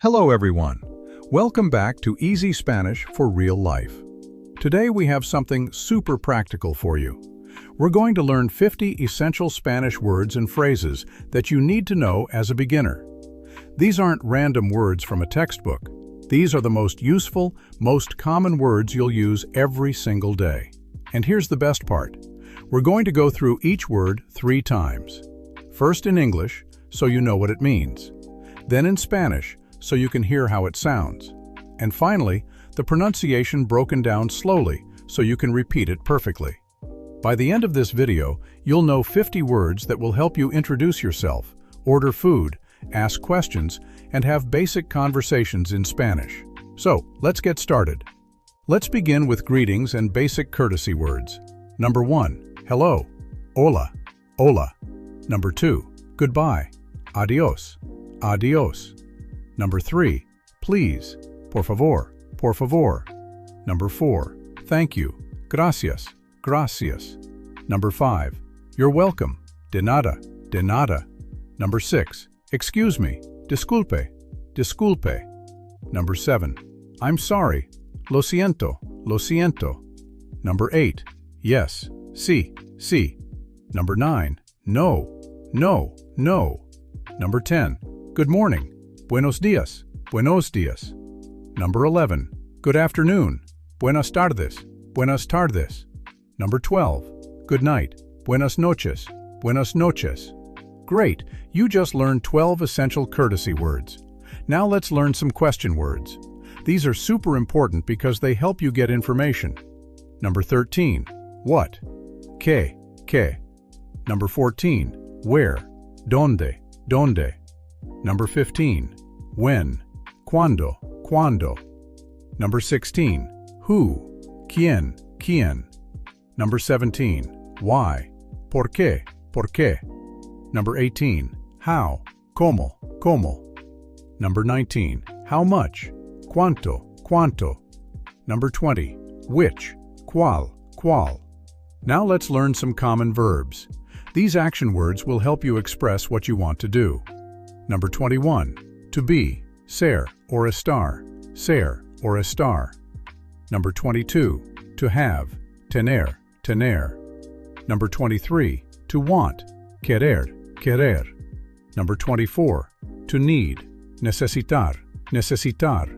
Hello everyone. Welcome back to Easy Spanish for Real Life. Today we have something super practical for you. We're going to learn 50 essential Spanish words and phrases that you need to know as a beginner. These aren't random words from a textbook. These are the most useful, most common words you'll use every single day. And here's the best part. We're going to go through each word 3 times. First in English, so you know what it means. Then in Spanish, so you can hear how it sounds. And finally, the pronunciation broken down slowly, so you can repeat it perfectly. By the end of this video, you'll know 50 words that will help you introduce yourself, order food, ask questions, and have basic conversations in Spanish. So, let's get started. Let's begin with greetings and basic courtesy words. Number 1, hello, hola, hola. Number 2, goodbye, adios, adios. Number 3, please, por favor, por favor. Number 4, thank you, gracias, gracias. Number 5, you're welcome, de nada, de nada. Number 6, excuse me, disculpe, disculpe. Number 7, I'm sorry, lo siento, lo siento. Number 8, yes, sí, sí. Number 9, no, no, no. Number 10, good morning, buenos días, buenos días. Number 11, good afternoon, buenas tardes, buenas tardes. Number 12, good night, buenas noches, buenas noches. Great, you just learned 12 essential courtesy words. Now let's learn some question words. These are super important because they help you get information. Number 13, what, qué, qué. Number 14, where, dónde, dónde. Number 15, when, cuándo, cuándo. Number 16, who, quién, quién. Number 17, why, por qué, por qué. Number 18, how, cómo, cómo. Number 19, how much, cuánto, cuánto. Number 20, which, cuál, cuál. Now let's learn some common verbs. These action words will help you express what you want to do. Number 21, to be, ser or estar, ser or estar. Number 22, to have, tener, tener. Number 23, to want, querer, querer. Number 24, to need, necesitar, necesitar.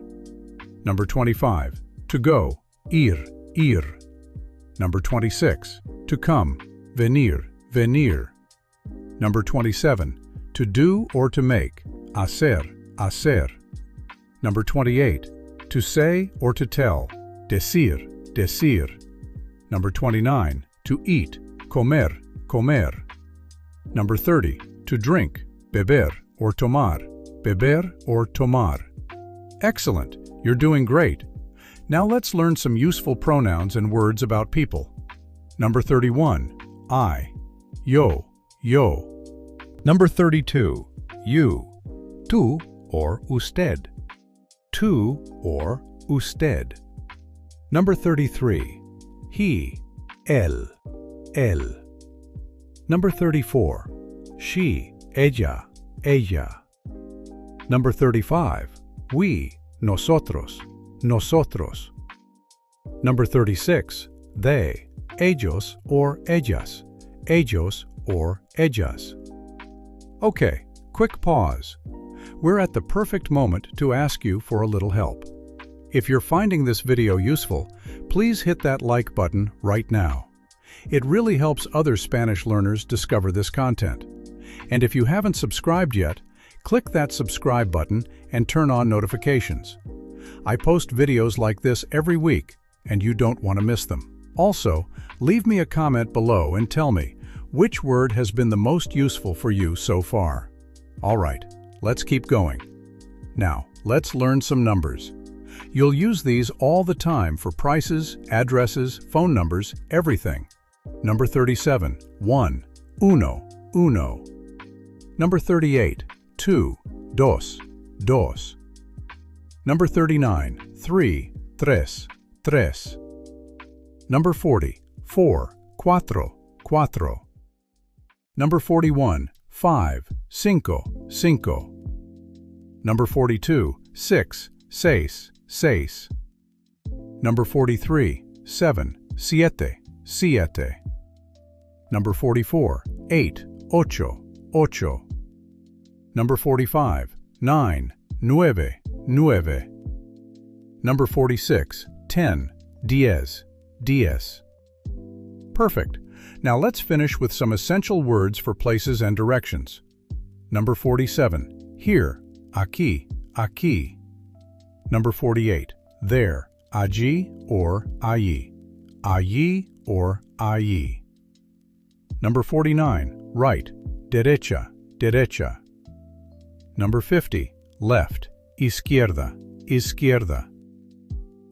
Number 25, to go, ir, ir. Number 26, to come, venir, venir. Number 27, to do or to make, hacer, hacer. Number 28, to say or to tell, decir, decir. Number 29, to eat, comer, comer. Number 30, to drink, beber or tomar, beber or tomar. Excellent, you're doing great. Now let's learn some useful pronouns and words about people. Number 31, I, yo, yo. Number 32, you, tú or usted, tú or usted. Number 33, he, él, él. Number 34, she, ella, ella. Number 35, we, nosotros, nosotros. Number 36, they, ellos or ellas, ellos or ellas. Okay, quick pause. We're at the perfect moment to ask you for a little help. If you're finding this video useful, please hit that like button right now. It really helps other Spanish learners discover this content. And if you haven't subscribed yet, click that subscribe button and turn on notifications. I post videos like this every week, and you don't want to miss them. Also, leave me a comment below and tell me, which word has been the most useful for you so far? All right, let's keep going. Now, let's learn some numbers. You'll use these all the time for prices, addresses, phone numbers, everything. Number 37, 1, uno, uno. Number 38, 2, dos, dos. Number 39, 3, tres, tres. Number 40, 4, cuatro, cuatro. Number 41, 5, cinco, cinco. Number 42, 6, seis, seis. Number 43, 7, siete, siete. Number 44, 8, ocho, ocho. Number 45, 9, nueve, nueve. Number 46, 10, diez, diez. Perfect. Now let's finish with some essential words for places and directions. Number 47, here, aquí, aquí. Number 48, there, allí or allí, allí or allí. Number 49, right, derecha, derecha. Number 50, left, izquierda, izquierda.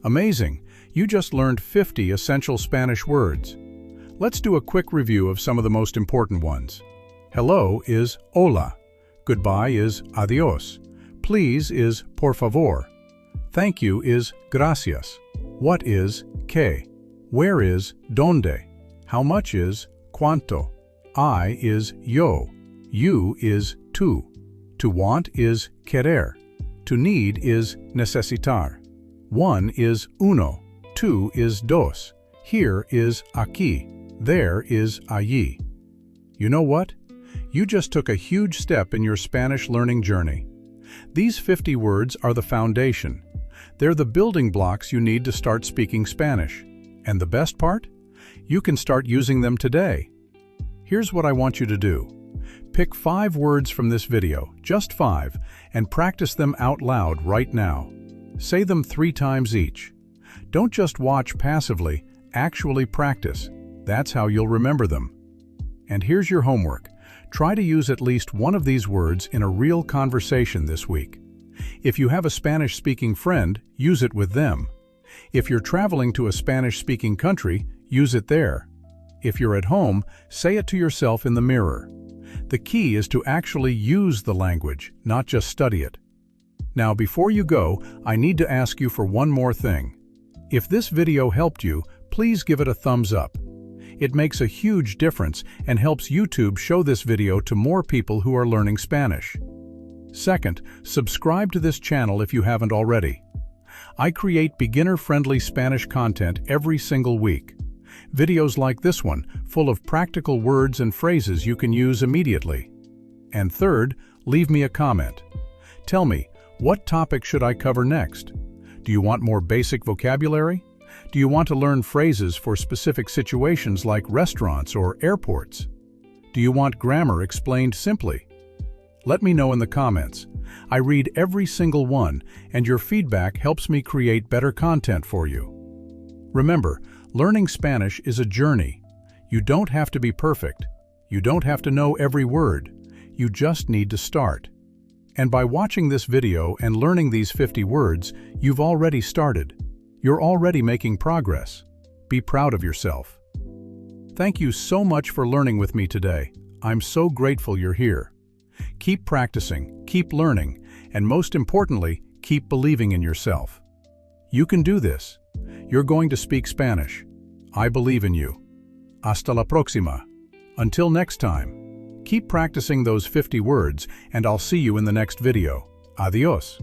Amazing! You just learned 50 essential Spanish words. Let's do a quick review of some of the most important ones. Hello is hola. Goodbye is adiós. Please is por favor. Thank you is gracias. What is qué? Where is dónde? How much is cuánto? I is yo. You is tú. To want is querer. To need is necesitar. One is uno. Two is dos. Here is aquí. There is allí. You know what? You just took a huge step in your Spanish learning journey. These 50 words are the foundation. They're the building blocks you need to start speaking Spanish. And the best part? You can start using them today. Here's what I want you to do. Pick 5 words from this video, just 5, and practice them out loud right now. Say them 3 times each. Don't just watch passively, actually practice. That's how you'll remember them. And here's your homework. Try to use at least one of these words in a real conversation this week. If you have a Spanish-speaking friend, use it with them. If you're traveling to a Spanish-speaking country, use it there. If you're at home, say it to yourself in the mirror. The key is to actually use the language, not just study it. Now, before you go, I need to ask you for one more thing. If this video helped you, please give it a thumbs up. It makes a huge difference and helps YouTube show this video to more people who are learning Spanish. Second, subscribe to this channel if you haven't already. I create beginner-friendly Spanish content every single week. Videos like this one, full of practical words and phrases you can use immediately. And third, leave me a comment. Tell me, what topic should I cover next? Do you want more basic vocabulary? Do you want to learn phrases for specific situations like restaurants or airports? Do you want grammar explained simply? Let me know in the comments. I read every single one, and your feedback helps me create better content for you. Remember, learning Spanish is a journey. You don't have to be perfect. You don't have to know every word. You just need to start. And by watching this video and learning these 50 words, you've already started. You're already making progress. Be proud of yourself. Thank you so much for learning with me today. I'm so grateful you're here. Keep practicing, keep learning, and most importantly, keep believing in yourself. You can do this. You're going to speak Spanish. I believe in you. Hasta la próxima. Until next time, keep practicing those 50 words, and I'll see you in the next video. Adiós.